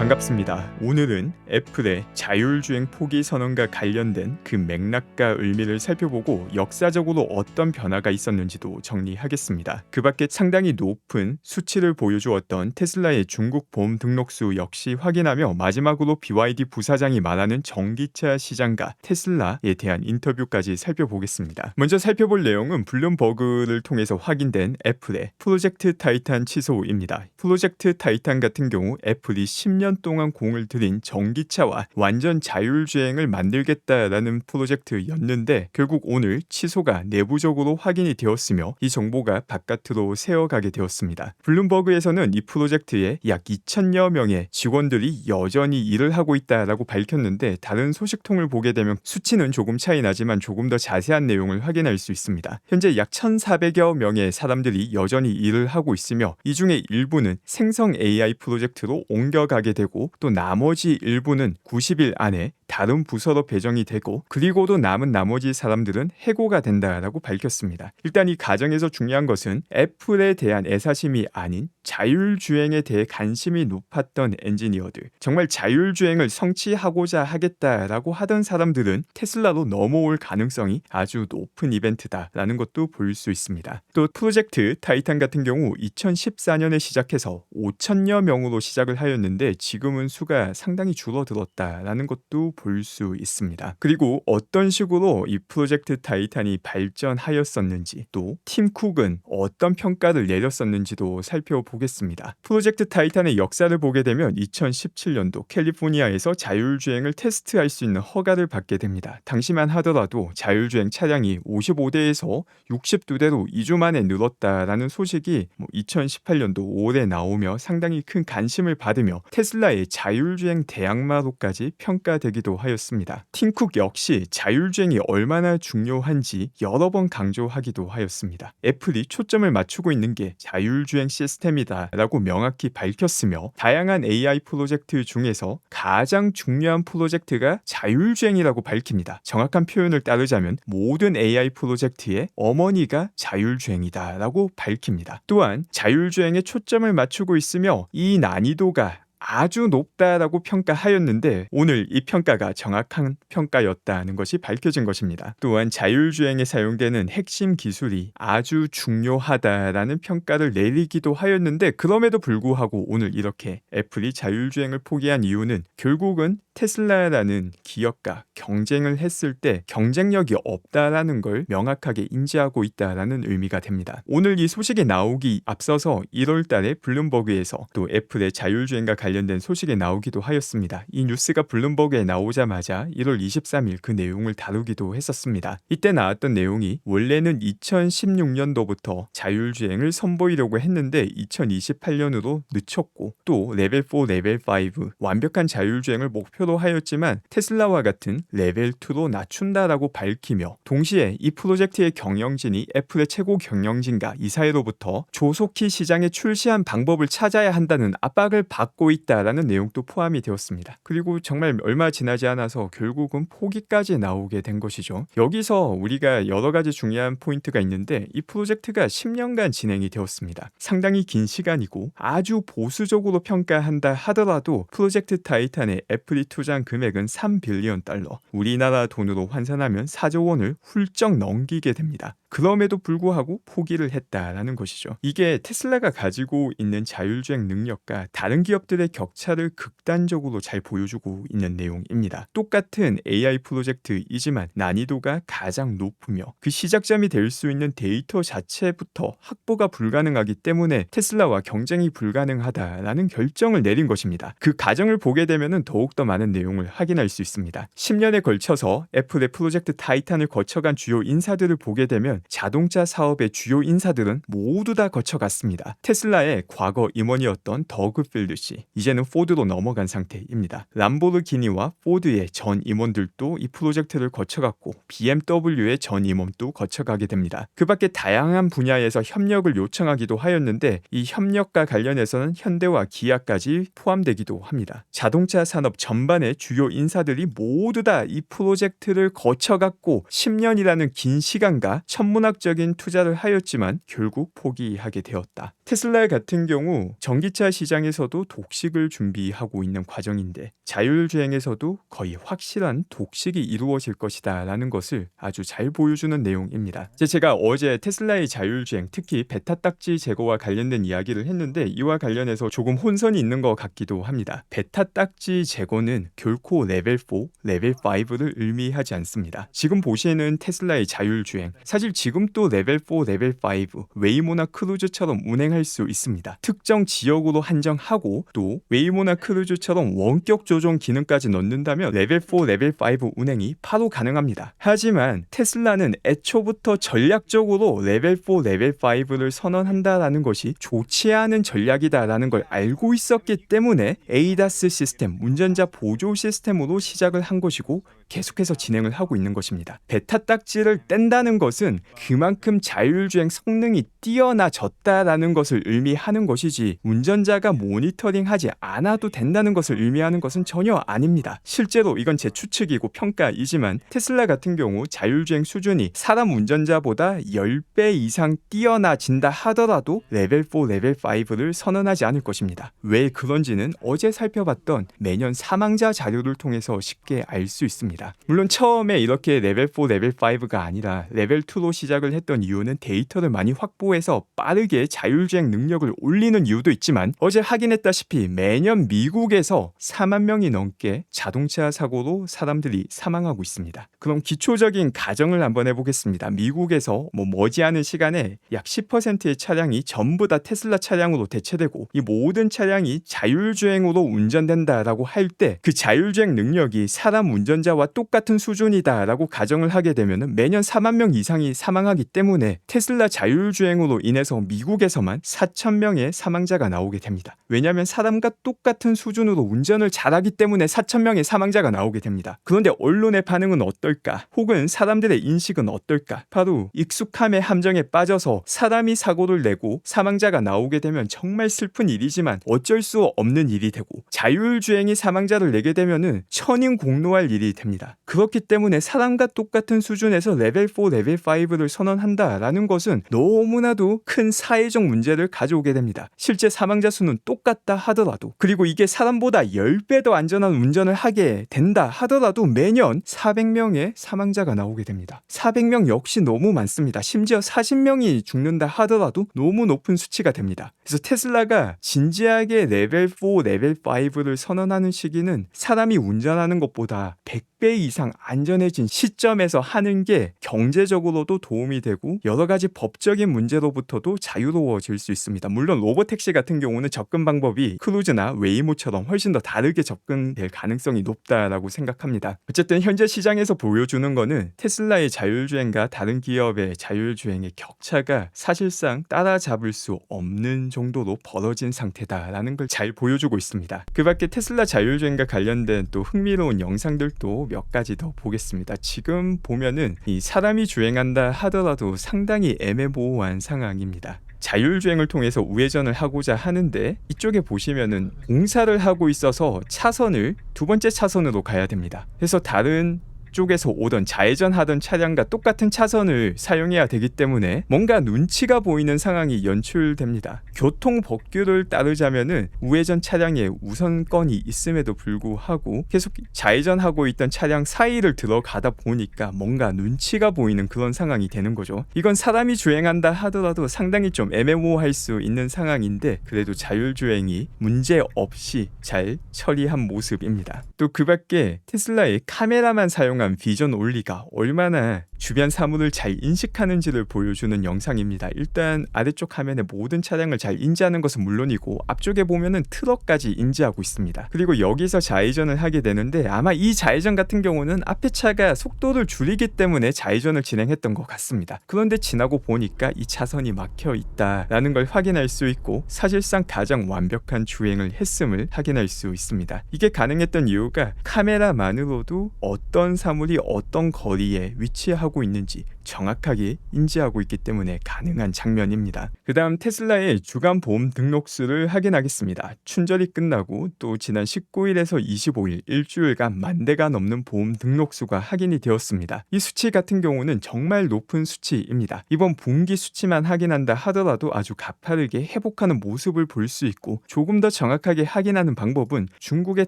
반갑습니다. 오늘은 애플의 자율주행 포기 선언과 관련된 그 맥락과 의미를 살펴보고 역사적으로 어떤 변화가 있었는지도 정리하겠습니다. 그 밖에 상당히 높은 수치를 보여주었던 테슬라의 중국 보험 등록수 역시 확인하며 마지막으로 BYD 부사장이 말하는 전기차 시장과 테슬라에 대한 인터뷰까지 살펴보겠습니다. 먼저 살펴볼 내용은 블룸버그를 통해서 확인된 애플의 프로젝트 타이탄 취소입니다. 프로젝트 타이탄 같은 경우 애플이 10년 동안 공을 들인 전기차와 완전 자율주행을 만들겠다라는 프로젝트였는데 결국 오늘 취소가 내부적으로 확인이 되었으며 이 정보가 바깥으로 새어가게 되었습니다. 블룸버그에서는 이 프로젝트에 약 2,000여 명의 직원들이 여전히 일을 하고 있다라고 밝혔는데 다른 소식통을 보게 되면 수치는 조금 차이 나지만 조금 더 자세한 내용을 확인할 수 있습니다. 현재 약 1,400여 명의 사람들이 여전히 일을 하고 있으며 이 중에 일부는 생성 AI 프로젝트로 옮겨가게 되고 또 나머지 일부는 90일 안에 다른 부서로 배정이 되고 그리고도 남은 나머지 사람들은 해고가 된다라고 밝혔습니다. 일단 이 과정에서 중요한 것은 애플에 대한 애사심이 아닌 자율주행에 대해 관심이 높았던 엔지니어들, 정말 자율주행을 성취하고자 하겠다라고 하던 사람들은 테슬라로 넘어올 가능성이 아주 높은 이벤트다라는 것도 볼 수 있습니다. 또 프로젝트 타이탄 같은 경우 2014년에 시작해서 5,000여 명으로 시작을 하였는데 지금은 수가 상당히 줄어들었다라는 것도 볼 수 있습니다. 그리고 어떤 식으로 이 프로젝트 타이탄이 발전하였었는지 또 팀 쿡은 어떤 평가를 내렸었는지도 살펴보겠습니다. 프로젝트 타이탄의 역사를 보게 되면 2017년도 캘리포니아에서 자율주행을 테스트할 수 있는 허가를 받게 됩니다. 당시만 하더라도 자율주행 차량이 55대에서 62대로 2주 만에 늘었다라는 소식이 2018년도 올해 나오며 상당히 큰 관심을 받으며 테슬라의 자율주행 대항마로까지 평가되기도 하였습니다. 팀 쿡 역시 자율주행이 얼마나 중요한지 여러 번 강조하기도 하였습니다. 애플이 초점을 맞추고 있는 게 자율주행 시스템이다 라고 명확히 밝혔으며 다양한 AI 프로젝트 중에서 가장 중요한 프로젝트가 자율주행이라고 밝힙니다. 정확한 표현을 따르자면 모든 AI 프로젝트의 어머니가 자율주행이다 라고 밝힙니다. 또한 자율주행에 초점을 맞추고 있으며 이 난이도가 아주 높다라고 평가하였는데 오늘 이 평가가 정확한 평가였다는 것이 밝혀진 것입니다. 또한 자율주행에 사용되는 핵심 기술이 아주 중요하다라는 평가를 내리기도 하였는데 그럼에도 불구하고 오늘 이렇게 애플이 자율주행을 포기한 이유는 결국은 테슬라라는 기업과 경쟁을 했을 때 경쟁력이 없다라는 걸 명확하게 인지하고 있다라는 의미가 됩니다. 오늘 이 소식이 나오기 앞서서 1월 달에 블룸버그에서 또 애플의 자율주행과 관련된 소식이 나오기도 하였습니다. 이 뉴스가 블룸버그에 나오자마자 1월 23일 그 내용을 다루기도 했었습니다. 이때 나왔던 내용이 원래는 2016년도부터 자율주행을 선보이려고 했는데 2028년으로 늦췄고 또 레벨 4, 레벨 5 완벽한 자율주행을 목표로 하였지만 테슬라와 같은 레벨 2로 낮춘다라고 밝히며 동시에 이 프로젝트의 경영진이 애플의 최고 경영진과 이사회로부터 조속히 시장에 출시한 방법을 찾아야 한다는 압박을 받고 있다라는 내용도 포함이 되었습니다. 그리고 정말 얼마 지나지 않아서 결국은 포기까지 나오게 된 것이죠. 여기서 우리가 여러 가지 중요한 포인트가 있는데 이 프로젝트가 10년간 진행이 되었습니다. 상당히 긴 시간이고 아주 보수적으로 평가한다 하더라도 프로젝트 타이탄의 애플이 투자한 금액은 3빌리언 달러, 우리나라 돈으로 환산하면 4조 원을 훌쩍 넘기게 됩니다. 그럼에도 불구하고 포기를 했다라는 것이죠. 이게 테슬라가 가지고 있는 자율주행 능력과 다른 기업들의 격차를 극단적으로 잘 보여주고 있는 내용입니다. 똑같은 AI 프로젝트이지만 난이도가 가장 높으며 그 시작점이 될 수 있는 데이터 자체부터 확보가 불가능하기 때문에 테슬라와 경쟁이 불가능하다라는 결정을 내린 것입니다. 그 과정을 보게 되면 더욱더 많은 내용을 확인할 수 있습니다. 10년에 걸쳐서 애플의 프로젝트 타이탄을 거쳐간 주요 인사들을 보게 되면 자동차 사업의 주요 인사들은 모두 다 거쳐갔습니다. 테슬라의 과거 임원이었던 더그 필드 씨, 이제는 포드로 넘어간 상태입니다. 람보르기니와 포드의 전 임원들도 이 프로젝트를 거쳐갔고 BMW의 전 임원도 거쳐가게 됩니다. 그 밖에 다양한 분야에서 협력을 요청하기도 하였는데 이 협력과 관련해서는 현대와 기아까지 포함되기도 합니다. 자동차 산업 전반의 주요 인사들이 모두 다 이 프로젝트를 거쳐갔고 10년이라는 긴 시간과 천문학적인 투자를 하였지만 결국 포기하게 되었다. 테슬라 같은 경우 전기차 시장에서도 독식을 준비하고 있는 과정인데 자율주행에서도 거의 확실한 독식이 이루어질 것이다 라는 것을 아주 잘 보여주는 내용입니다. 제가 어제 테슬라의 자율주행, 특히 베타 딱지 제거와 관련된 이야기를 했는데 이와 관련해서 조금 혼선이 있는 것 같기도 합니다. 베타 딱지 제거는 결코 레벨 4, 레벨 5를 의미하지 않습니다. 지금 보시는 테슬라의 자율주행, 사실 지금 또 레벨 4, 레벨 5, 웨이모나 크루즈처럼 운행할 수 있습니다. 특정 지역으로 한정하고 또 웨이모나 크루즈처럼 원격 조정 기능까지 넣는다면 레벨 4, 레벨 5 운행이 바로 가능합니다. 하지만 테슬라는 애초부터 전략적으로 레벨 4, 레벨 5를 선언한다라는 것이 좋지 않은 전략이다라는 걸 알고 있었기 때문에 ADAS 시스템, 운전자 보조 시스템으로 시작을 한 것이고 계속해서 진행을 하고 있는 것입니다. 베타 딱지를 뗀다는 것은 그만큼 자율주행 성능이 뛰어나졌다라는 것을 의미하는 것이지 운전자가 모니터링하지 않아도 된다는 것을 의미하는 것은 전혀 아닙니다. 실제로 이건 제 추측이고 평가이지만 테슬라 같은 경우 자율주행 수준이 사람 운전자보다 10배 이상 뛰어나진다 하더라도 레벨 4, 레벨 5를 선언하지 않을 것입니다. 왜 그런지는 어제 살펴봤던 매년 사망자 자료를 통해서 쉽게 알 수 있습니다. 물론 처음에 이렇게 레벨 4, 레벨 5가 아니라 레벨 2로 시작을 했던 이유는 데이터를 많이 확보해서 빠르게 자율주행 능력을 올리는 이유도 있지만 어제 확인했다시피 매년 미국에서 4만 명이 넘게 자동차 사고로 사람들이 사망하고 있습니다. 그럼 기초적인 가정을 한번 해보겠습니다. 미국에서 머지않은 시간에 약 10%의 차량이 전부 다 테슬라 차량으로 대체되고 이 모든 차량이 자율주행으로 운전된다라고 할 때 그 자율주행 능력이 사람 운전자와 똑같은 수준이다라고 가정을 하게 되면 매년 4만 명 이상이 사망하기 때문에 테슬라 자율주행으로 인해서 미국에서만 4천 명의 사망자가 나오게 됩니다. 왜냐하면 사람과 똑같은 수준으로 운전을 잘하기 때문에 4천 명의 사망자가 나오게 됩니다. 그런데 언론의 반응은 어떨까? 혹은 사람들의 인식은 어떨까? 바로 익숙함의 함정에 빠져서 사람이 사고를 내고 사망자가 나오게 되면 정말 슬픈 일이지만 어쩔 수 없는 일이 되고 자율주행이 사망자를 내게 되면은 천인공노할 일이 됩니다. 그렇기 때문에 사람과 똑같은 수준에서 레벨 4, 레벨 5를 선언한다라는 것은 너무나도 큰 사회적 문제를 가져오게 됩니다. 실제 사망자 수는 똑같다 하더라도 그리고 이게 사람보다 10배 더 안전한 운전을 하게 된다 하더라도 매년 400명의 사망자가 나오게 됩니다. 400명 역시 너무 많습니다. 심지어 40명이 죽는다 하더라도 너무 높은 수치가 됩니다. 그래서 테슬라가 진지하게 레벨 4, 레벨 5를 선언하는 시기는 사람이 운전하는 것보다 100배 이상 안전해진 시점에서 하는 게 경제적으로도 도움이 되고 여러 가지 법적인 문제로부터도 자유로워질 수 있습니다. 물론 로보택시 같은 경우는 접근 방법이 크루즈나 웨이모처럼 훨씬 더 다르게 접근될 가능성이 높다라고 생각합니다. 어쨌든 현재 시장에서 보여주는 거는 테슬라의 자율주행과 다른 기업의 자율주행의 격차가 사실상 따라잡을 수 없는 정도로 벌어진 상태다라는 걸 잘 보여주고 있습니다. 그 밖에 테슬라 자율주행과 관련된 또 흥미로운 영상들도 몇 가지 더 보겠습니다. 지금 보면은 이 사람이 주행한다 하더라도 상당히 애매모호한 상황입니다. 자율주행을 통해서 우회전을 하고자 하는데 이쪽에 보시면은 공사를 하고 있어서 차선을 두 번째 차선으로 가야 됩니다. 그래서 다른 쪽에서 오던 좌회전하던 차량과 똑같은 차선을 사용해야 되기 때문에 뭔가 눈치가 보이는 상황이 연출됩니다. 교통 법규를 따르자면은 우회전 차량에 우선권이 있음에도 불구하고 계속 좌회전하고 있던 차량 사이를 들어가다 보니까 뭔가 눈치가 보이는 그런 상황이 되는 거죠. 이건 사람이 주행한다 하더라도 상당히 좀 애매모호할 수 있는 상황인데 그래도 자율주행이 문제 없이 잘 처리한 모습입니다. 또 그 밖에 테슬라의 카메라만 사용한 비전 올리가 얼마나 주변 사물을 잘 인식하는지를 보여주는 영상입니다. 일단 아래쪽 화면에 모든 차량을 잘 인지하는 것은 물론이고 앞쪽에 보면은 트럭까지 인지하고 있습니다. 그리고 여기서 좌회전을 하게 되는데 아마 이 좌회전 같은 경우는 앞에 차가 속도를 줄이기 때문에 좌회전을 진행했던 것 같습니다. 그런데 지나고 보니까 이 차선이 막혀 있다라는 걸 확인할 수 있고 사실상 가장 완벽한 주행을 했음을 확인할 수 있습니다. 이게 가능했던 이유가 카메라만으로도 어떤 사물이 어떤 거리에 위치하고 있는지 정확하게 인지하고 있기 때문에 가능한 장면입니다. 그 다음 테슬라의 주간 보험 등록수를 확인하겠습니다. 춘절이 끝나고 또 지난 19일에서 25일 일주일간 10,000대가 넘는 보험 등록수가 확인이 되었습니다. 이 수치 같은 경우는 정말 높은 수치입니다. 이번 분기 수치만 확인한다 하더라도 아주 가파르게 회복하는 모습을 볼 수 있고, 조금 더 정확하게 확인하는 방법은 중국의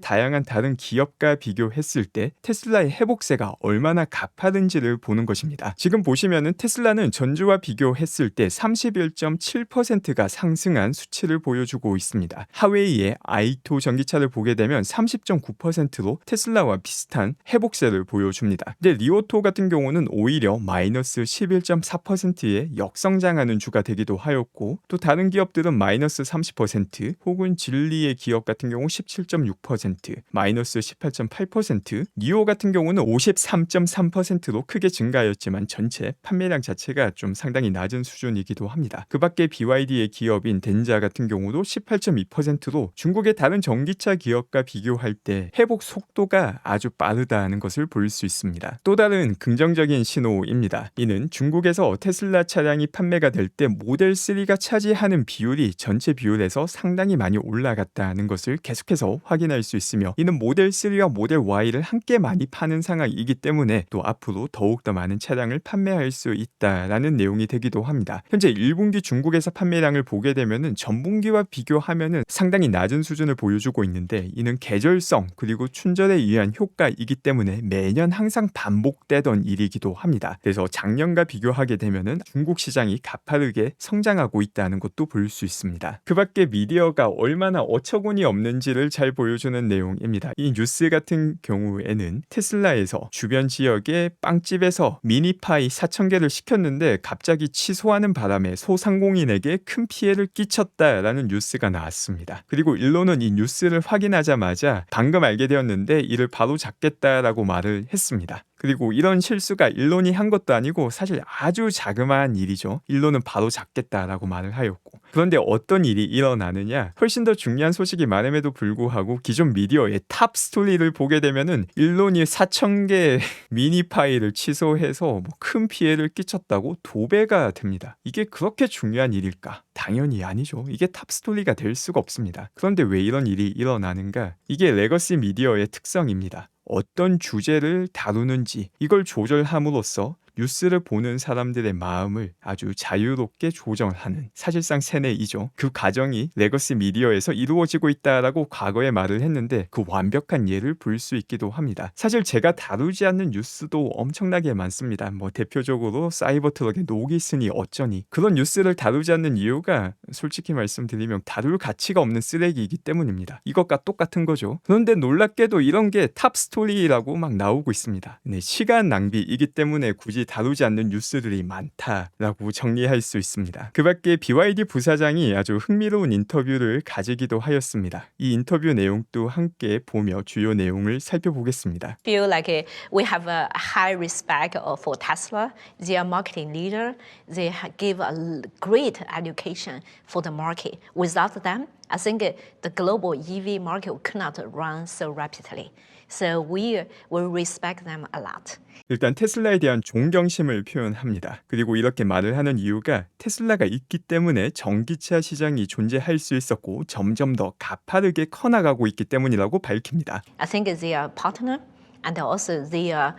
다양한 다른 기업과 비교했을 때 테슬라의 회복세가 얼마나 가파른지를 보는 것입니다. 지금 보시면은 테슬라는 전주와 비교했을 때 31.7%가 상승한 수치를 보여주고 있습니다. 하웨이의 아이토 전기차를 보게 되면 30.9%로 테슬라와 비슷한 회복세를 보여줍니다. 근데 리오토 같은 경우는 오히려 마이너스 11.4%의 역성장하는 주가 되기도 하였고, 또 다른 기업들은 마이너스 30% 혹은 진리의 기업 같은 경우 17.6%, 마이너스 18.8%, 니오 같은 경우는 53.3%로 크게 증가하였지만 전체 판매량 자체가 좀 상당히 낮은 수준이기도 합니다. 그 밖에 BYD의 기업인 덴자 같은 경우도 18.2%로 중국의 다른 전기차 기업과 비교할 때 회복 속도가 아주 빠르다는 것을 볼 수 있습니다. 또 다른 긍정적인 신호입니다. 이는 중국에서 테슬라 차량이 판매가 될 때 모델 3가 차지하는 비율이 전체 비율에서 상당히 많이 올라갔다는 것을 계속해서 확인할 수 있으며, 이는 모델 3와 모델 Y를 함께 많이 파는 상황이기 때문에 또 앞으로 더욱더 많은 차량을 판매할 수 있다라는 내용이 되기도 합니다. 현재 1분기 중국에서 판매량을 보게 되면은 전분기와 비교하면은 상당히 낮은 수준을 보여주고 있는데, 이는 계절성 그리고 춘절에 의한 효과이기 때문에 매년 항상 반복되던 일이기도 합니다. 그래서 작년과 비교하게 되면은 중국 시장이 가파르게 성장하고 있다는 것도 볼 수 있습니다. 그 밖에 미디어가 얼마나 어처구니 없는지를 잘 보여주는 내용입니다. 이 뉴스 같은 경우에는 테슬라에서 주변 지역의 빵집에서 미니파이 4,000개를 시켰는데 갑자기 취소하는 바람에 소상공인에게 큰 피해를 끼쳤다라는 뉴스가 나왔습니다. 그리고 일론은 이 뉴스를 확인하자마자 방금 알게 되었는데 이를 바로 잡겠다라고 말을 했습니다. 그리고 이런 실수가 일론이 한 것도 아니고 사실 아주 자그마한 일이죠. 일론은 바로 잡겠다라고 말을 하였고, 그런데 어떤 일이 일어나느냐, 훨씬 더 중요한 소식이 많음에도 불구하고 기존 미디어의 탑 스토리를 보게 되면은 일론이 4,000개 미니 파일을 취소해서 큰 피해를 끼쳤다고 도배가 됩니다. 이게 그렇게 중요한 일일까? 당연히 아니죠. 이게 탑 스토리가 될 수가 없습니다. 그런데 왜 이런 일이 일어나는가? 이게 레거시 미디어의 특성입니다. 어떤 주제를 다루는지 이걸 조절함으로써 뉴스를 보는 사람들의 마음을 아주 자유롭게 조정하는, 사실상 세뇌이죠. 그 과정이 레거시 미디어에서 이루어지고 있다라고 과거에 말을 했는데 그 완벽한 예를 볼 수 있기도 합니다. 사실 제가 다루지 않는 뉴스도 엄청나게 많습니다. 대표적으로 사이버 트럭의 녹이 있으니 어쩌니, 그런 뉴스를 다루지 않는 이유가 솔직히 말씀드리면 다룰 가치가 없는 쓰레기이기 때문입니다. 이것과 똑같은 거죠. 그런데 놀랍게도 이런 게 탑 스토리라고 막 나오고 있습니다. 네, 시간 낭비이기 때문에 굳이 다루지 않는 뉴스들이 많다라고 정리할 수 있습니다. 그 밖에 BYD 부사장이 아주 흥미로운 인터뷰를 가지기도 하였습니다. 이 인터뷰 내용도 함께 보며 주요 내용을 살펴보겠습니다. Feel like we have a high respect for Tesla. They are marketing leader. They give a great education for the market. Without them, I think the global EV market could not run so rapidly. So we will respect them a lot. 일단 테슬라에 대한 존경심을 표현합니다. 그리고 이렇게 말을 하는 이유가 테슬라가 있기 때문에 전기차 시장이 존재할 수 있었고 점점 더 가파르게 커나가고 있기 때문이라고 밝힙니다. I think they are partner, and also they are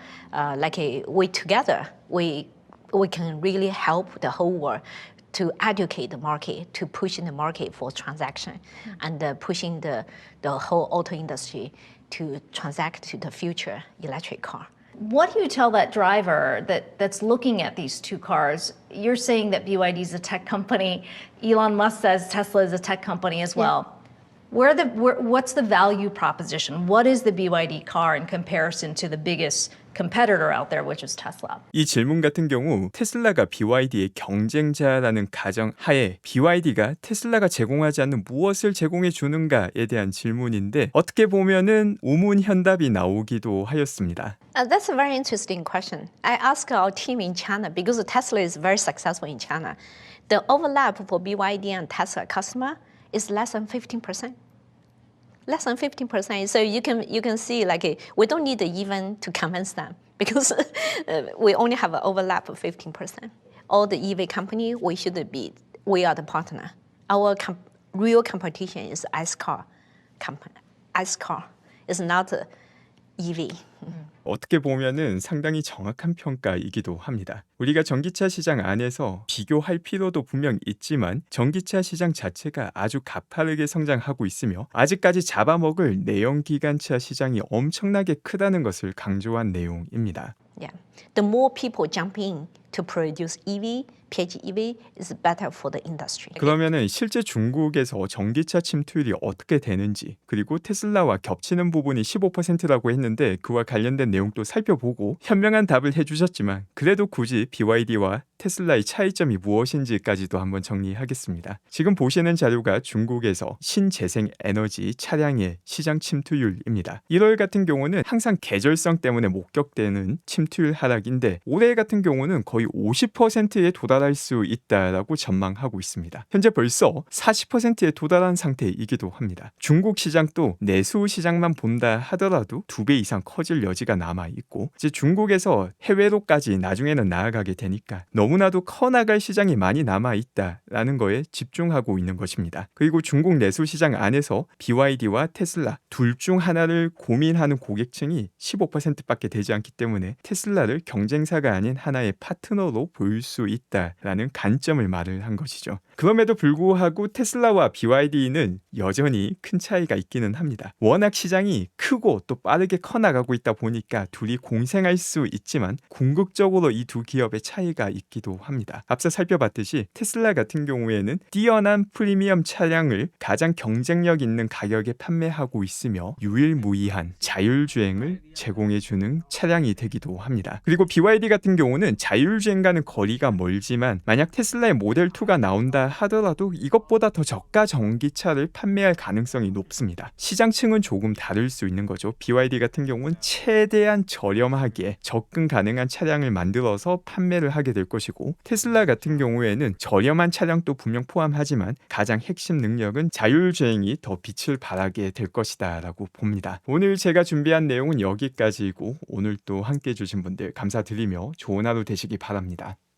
we together we can really help the whole world to educate the market, to pushing the market for transaction, and pushing the whole auto industry to transact to the future electric car. What do you tell that driver that's looking at these two cars? You're saying that BYD is a tech company. Elon Musk says Tesla is a tech company as well. What's the value proposition? What is the BYD car in comparison to the biggest competitor out there, which is Tesla? 이 질문 같은 경우 테슬라가 BYD의 경쟁자라는 가정 하에 BYD가 테슬라가 제공하지 않는 무엇을 제공해 주는가에 대한 질문인데 어떻게 보면은 우문현답이 나오기도 하였습니다. That's a very interesting question. I asked our team in China because Tesla is very successful in China. The overlap for BYD and Tesla customer is less than 15%. Less than 15%. So you can see we don't need even to convince them. because we only have an overlap of 15%. All the EV company, we are the partner. Our real competition is ICE car company. ICE car is not EV. 어떻게 보면은 상당히 정확한 평가이기도 합니다. 우리가 전기차 시장 안에서 비교할 필요도 분명 있지만 전기차 시장 자체가 아주 가파르게 성장하고 있으며 아직까지 잡아먹을 내연기관차 시장이 엄청나게 크다는 것을 강조한 내용입니다. Yeah. The more people jump in to produce EV, PHEV is better for the industry. 그러면은 실제 중국에서 전기차 침투율이 어떻게 되는지, 그리고 테슬라와 겹치는 부분이 15%라고 했는데 그와 관련된 내용도 살펴보고 현명한 답을 해주셨지만 그래도 굳이 BYD와 테슬라의 차이점이 무엇인지까지도 한번 정리하겠습니다. 지금 보시는 자료가 중국에서 신재생 에너지 차량의 시장 침투율입니다. 1월 같은 경우는 항상 계절성 때문에 목격되는 침투율 하락인데 올해 같은 경우는 거의 50%에 도달할 수 있다라고 전망하고 있습니다. 현재 벌써 40%에 도달한 상태이기도 합니다. 중국 시장도 내수 시장만 본다 하더라도 2배 이상 커질 여지가 남아있고 이제 중국에서 해외로까지 나중에는 나아가게 되니까 너무나도 커나갈 시장이 많이 남아있다라는 거에 집중하고 있는 것입니다. 그리고 중국 내수 시장 안에서 BYD와 테슬라 둘 중 하나를 고민하는 고객층이 15%밖에 되지 않기 때문에 테슬라를 경쟁사가 아닌 하나의 파트너로 보일 수 있다라는 관점을 말을 한 것이죠. 그럼에도 불구하고 테슬라와 BYD는 여전히 큰 차이가 있기는 합니다. 워낙 시장이 크고 또 빠르게 커나가고 있다 보니까 둘이 공생할 수 있지만 궁극적으로 이 두 기업의 차이가 있기도 합니다. 앞서 살펴봤듯이 테슬라 같은 경우에는 뛰어난 프리미엄 차량을 가장 경쟁력 있는 가격에 판매하고 있으며 유일무이한 자율주행을 제공해주는 차량이 되기도 합니다. 그리고 BYD 같은 경우는 자율주행과는 거리가 멀지만 만약 테슬라의 모델2가 나온다 하더라도 이것보다 더 저가 전기차를 판매할 가능성이 높습니다. 시장층은 조금 다를 수 있는 거죠. BYD 같은 경우는 최대한 저렴하게 접근 가능한 차량을 만들어서 판매를 하게 될 것이고 테슬라 같은 경우에는 저렴한 차량도 분명 포함하지만 가장 핵심 능력은 자율주행이 더 빛을 발하게 될 것이다 라고 봅니다. 오늘 제가 준비한 내용은 여기까지이고 오늘 또 함께 해주신 분들 감사드리며 좋은 하루 되시기 바랍니다.